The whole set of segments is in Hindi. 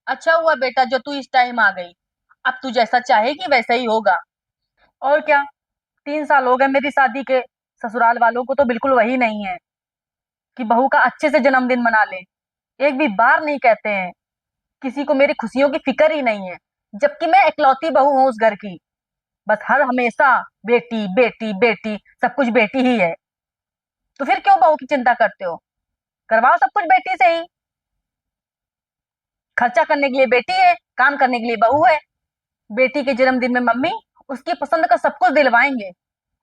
अच्छा हुआ बेटा जो तू इस टाइम आ गई। अब तू जैसा चाहेगी वैसा ही होगा। और क्या। 3 साल हो गए मेरी शादी के। ससुराल वालों को तो बिल्कुल वही नहीं है कि बहू का अच्छे से जन्मदिन मना ले। एक भी बार नहीं कहते हैं। किसी को मेरी खुशियों की फिक्र ही नहीं है। जबकि मैं इकलौती बहू हूँ उस घर की। बस हर हमेशा बेटी बेटी बेटी, सब कुछ बेटी ही है। तो फिर क्यों बहू की चिंता करते हो? करवाओ सब कुछ बेटी से ही। खर्चा करने के लिए बेटी है, काम करने के लिए बहू है। बेटी के जन्मदिन में मम्मी उसकी पसंद का सब कुछ दिलवाएंगे।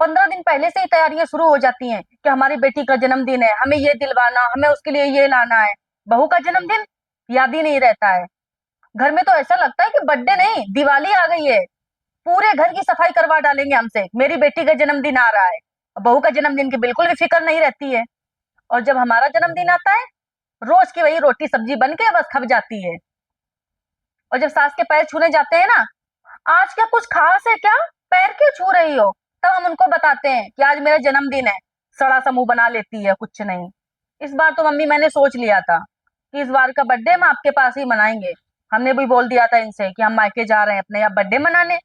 15 दिन पहले से ही तैयारियां शुरू हो जाती हैं कि हमारी बेटी का जन्मदिन है, हमें ये दिलवाना, हमें उसके लिए ये लाना है। बहू का जन्मदिन याद ही नहीं रहता है। घर में तो ऐसा लगता है कि बर्थडे नहीं, दिवाली आ गई है। पूरे घर की सफाई करवा डालेंगे हमसे, मेरी बेटी का जन्मदिन आ रहा है। बहू का जन्मदिन की बिल्कुल भी फिक्र नहीं रहती है। और जब हमारा जन्मदिन आता है, रोज की वही रोटी सब्जी बन के बस खप जाती है। और जब सास के पैर छूने जाते हैं ना, आज क्या कुछ खास है क्या? पैर क्यों छू रही हो? तब हम उनको बताते हैं कि आज मेरा जन्मदिन है। सड़ा सा मुंह बना लेती है, कुछ नहीं। इस बार तो मम्मी मैंने सोच लिया था कि इस बार का बर्थडे हम आपके पास ही मनाएंगे। हमने भी बोल दिया था इनसे कि हम मायके जा रहे हैं अपने यहाँ बर्थडे मनाने।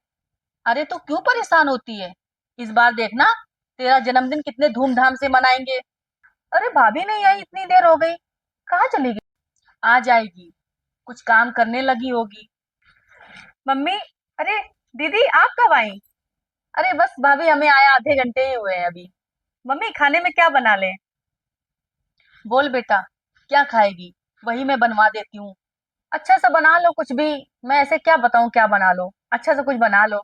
अरे तो क्यों परेशान होती है? इस बार देखना, तेरा जन्मदिन कितने धूमधाम से मनाएंगे। अरे भाभी नहीं आई, इतनी देर हो गई, कहाँ चली गई? आ जाएगी, कुछ काम करने लगी होगी। मम्मी, अरे दीदी आप कब आई? अरे बस भाभी हमें आया आधे घंटे ही हुए हैं अभी। मम्मी खाने में क्या बना ले? बोल बेटा, क्या खाएगी? वही मैं बनवा देती हूँ। अच्छा सा बना लो कुछ भी। मैं ऐसे क्या बताऊँ क्या बना लो, अच्छा सा कुछ बना लो।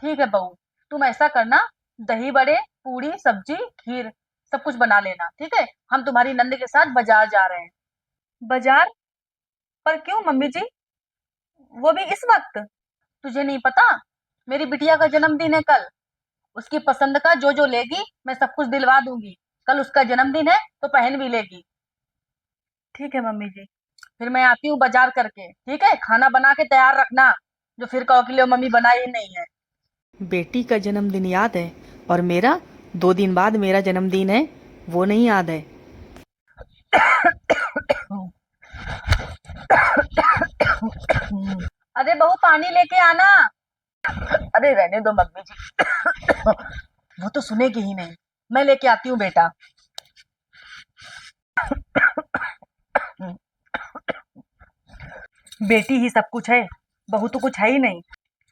ठीक है बहू, तुम ऐसा करना, दही बड़े, पूड़ी सब्जी, खीर, सब कुछ बना लेना, ठीक है? हम तुम्हारी नंद के साथ बाजार जा रहे हैं। बाजार? पर क्यों मम्मी जी? वो भी इस वक्त? तुझे नहीं पता, मेरी बिटिया का जन्मदिन है कल। उसकी पसंद का जो जो लेगी मैं सब कुछ दिलवा दूंगी। कल उसका जन्मदिन है तो पहन भी लेगी। ठीक है मम्मी जी। फिर मैं आती हूँ बाजार करके, ठीक है? खाना बना के तैयार रखना, जो फिर कहो कि लो मम्मी बनाई ही नहीं है। बेटी का जन्मदिन याद है, और मेरा 2 दिन बाद मेरा जन्मदिन है, वो नहीं याद है। अरे बहू पानी लेके आना। अरे रहने दो मम्मी जी, वो तो सुनेगी ही नहीं। मैं लेके आती हूँ बेटा। बेटी ही सब कुछ है, बहू तो कुछ है ही नहीं।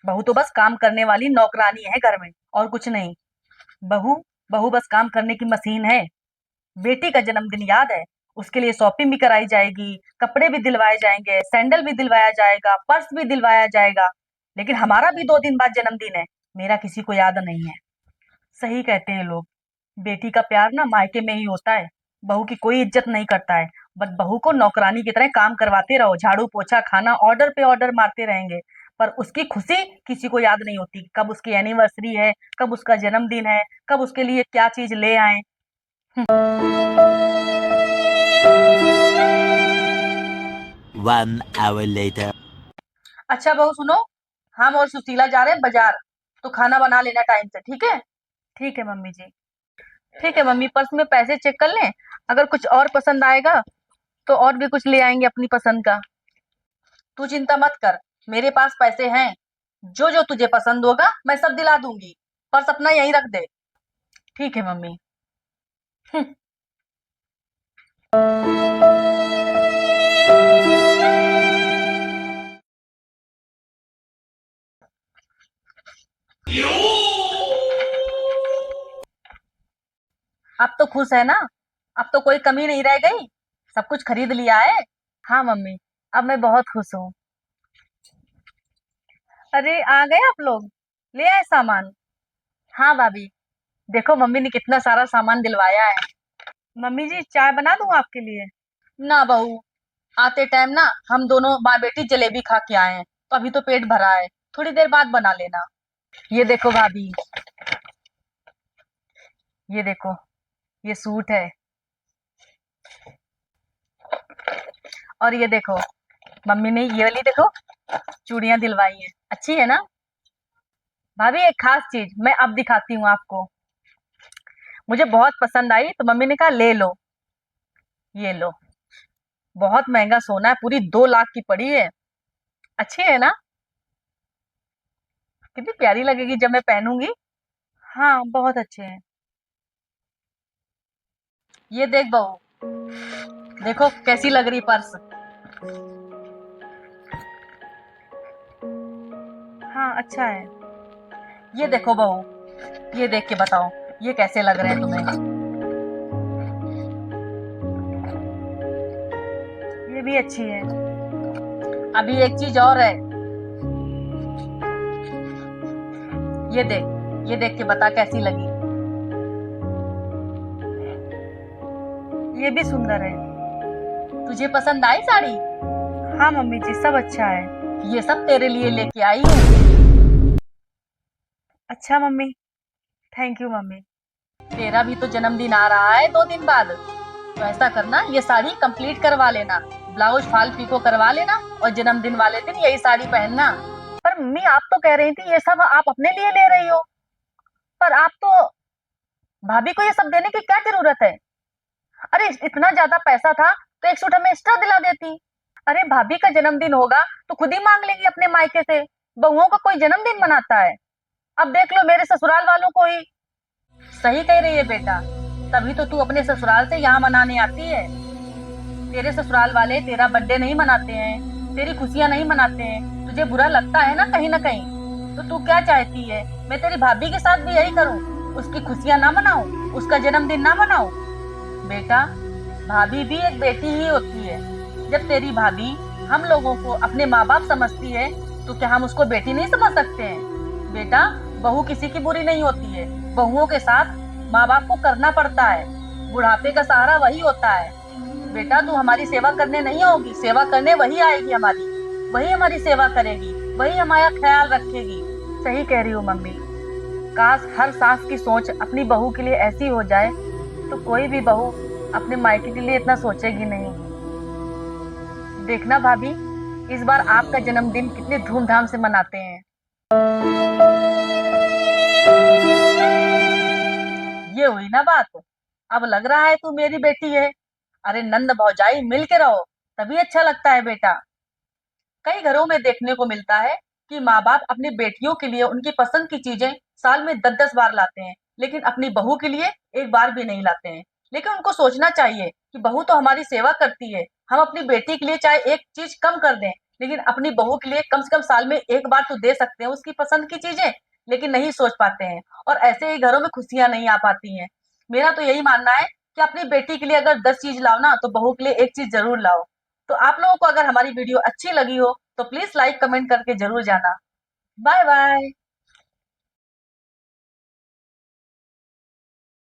बहू तो बस काम करने वाली नौकरानी है घर में, और कुछ नहीं। बहू बहू बस काम करने की मशीन है। बेटी का जन्मदिन याद है, उसके लिए शॉपिंग भी कराई जाएगी, कपड़े भी दिलवाए जाएंगे, सैंडल भी दिलवाया जाएगा, पर्स भी दिलवाया जाएगा। लेकिन हमारा भी 2 दिन बाद जन्मदिन है, मेरा किसी को याद नहीं है। सही कहते हैं लोग, बेटी का प्यार ना मायके में ही होता है। बहू की कोई इज्जत नहीं करता है। बस बहू को नौकरानी की तरह काम करवाते रहो, झाड़ू पोछा खाना ऑर्डर पे ऑर्डर मारते रहेंगे। पर उसकी खुशी किसी को याद नहीं होती, कब उसकी एनिवर्सरी है, कब उसका जन्मदिन है, कब उसके लिए क्या चीज ले आए। One hour later. अच्छा बहू सुनो, हम और सुशीला जा रहे हैं बाजार, तो खाना बना लेना टाइम से, ठीक है? ठीक है मम्मी जी। ठीक है मम्मी, पर्स में पैसे चेक कर लें, अगर कुछ और पसंद आएगा तो और भी कुछ ले आएंगे अपनी पसंद का। तू चिंता मत कर, मेरे पास पैसे हैं। जो जो तुझे पसंद होगा मैं सब दिला दूंगी। पर्स अपना यहीं रख दे। ठीक है मम्मी। अब तो खुश है ना? अब तो कोई कमी नहीं रह गई, सब कुछ खरीद लिया है। हाँ मम्मी, अब मैं बहुत खुश हूँ। अरे आ गए आप लोग, ले आए सामान? हाँ भाभी, देखो मम्मी ने कितना सारा सामान दिलवाया है। मम्मी जी चाय बना दूं आपके लिए? ना बहू, आते टाइम ना हम दोनों माँ बेटी जलेबी खा के आए हैं, तो अभी तो पेट भरा है, थोड़ी देर बाद बना लेना। ये देखो भाभी, ये देखो, ये सूट है। और ये देखो, मम्मी ने ये वाली देखो चूड़ियां दिलवाई हैं, अच्छी है ना? भाभी एक खास चीज मैं अब दिखाती हूँ आपको, मुझे बहुत पसंद आई तो मम्मी ने कहा ले लो। ये लो, बहुत महंगा सोना है, पूरी 2 लाख की पड़ी है। अच्छी है ना? कितनी प्यारी लगेगी जब मैं पहनूंगी। हाँ, बहुत अच्छे हैं। ये देख बहू, देखो कैसी लग रही पर्स। हाँ, अच्छा है। ये देखो बहू, ये देख के बताओ ये कैसे लग रहे हैं तुम्हें। ये भी अच्छी है। अभी एक चीज और है, ये देख के बता कैसी लगी। ये भी सुंदर है। तुझे पसंद आई साड़ी? हाँ मम्मी जी, सब अच्छा है। ये सब तेरे लिए लेके आई हूँ। अच्छा मम्मी, थैंक यू मम्मी। तेरा भी तो जन्मदिन आ रहा है 2 दिन बाद, तो ऐसा करना ये साड़ी कंप्लीट करवा लेना, ब्लाउज फाल पीको करवा लेना और जन्मदिन वाले दिन यही साड़ी पहनना। पर मम्मी आप तो कह रही थी ये सब आप अपने लिए ले रही हो, पर आप तो भाभी को ये सब देने की क्या जरूरत है? अरे इतना ज्यादा पैसा था तो एक सूट हमें एक्स्ट्रा दिला देती। अरे भाभी का जन्मदिन होगा तो खुद ही मांग लेंगी अपने मायके से, बहुओं का कोई जन्मदिन मनाता है? अब देख लो मेरे ससुराल वालों को ही। सही कह रही है बेटा, तभी तो तू अपने ससुराल से यहाँ मनाने आती है। तेरे ससुराल वाले तेरा बर्थडे नहीं मनाते हैं, तेरी खुशियां नहीं मनाते हैं, तुझे बुरा लगता है ना कहीं। तो तू क्या चाहती है, मैं तेरी भाभी के साथ भी यही करूं, उसकी खुशियां ना मनाऊं, उसका जन्मदिन ना मनाऊं? बेटा, भाभी भी एक बेटी ही होती है। जब तेरी भाभी हम लोगों को अपने माँ बाप समझती है तो क्या हम उसको बेटी नहीं समझ सकते हैं? बेटा, बहू किसी की बुरी नहीं होती है, बहुओं के साथ माँ बाप को करना पड़ता है, बुढ़ापे का सहारा वही होता है। बेटा तू हमारी सेवा करने नहीं आओगी, सेवा करने वही आएगी हमारी, वही हमारी सेवा करेगी, वही हमारा ख्याल रखेगी। सही कह रही हो मम्मी, काश हर सास की सोच अपनी बहू के लिए ऐसी हो जाए तो कोई भी बहू अपने मायके के लिए इतना सोचेगी नहीं। देखना भाभी, इस बार आपका जन्मदिन कितने धूमधाम से मनाते हैं। ये हुई ना बात, अब लग रहा है तू मेरी बेटी है। अरे नंद भौजाई मिल के रहो, तभी अच्छा लगता है बेटा। कई घरों में देखने को मिलता है कि माँ बाप अपनी बेटियों के लिए उनकी पसंद की चीजें साल में 10-10 बार लाते हैं, लेकिन अपनी बहू के लिए एक बार भी नहीं लाते हैं। लेकिन उनको सोचना चाहिए कि बहू तो हमारी सेवा करती है, हम अपनी बेटी के लिए चाहे एक चीज कम कर दें, लेकिन अपनी बहू के लिए कम से कम साल में एक बार तो दे सकते हैं उसकी पसंद की चीजें। लेकिन नहीं सोच पाते हैं, और ऐसे ही घरों में खुशियां नहीं आ पाती हैं। मेरा तो यही मानना है कि अपनी बेटी के लिए अगर 10 चीज लाओ ना, तो बहू के लिए एक चीज जरूर लाओ। तो आप लोगों को अगर हमारी वीडियो अच्छी लगी हो तो प्लीज लाइक कमेंट करके जरूर जाना। Bye bye.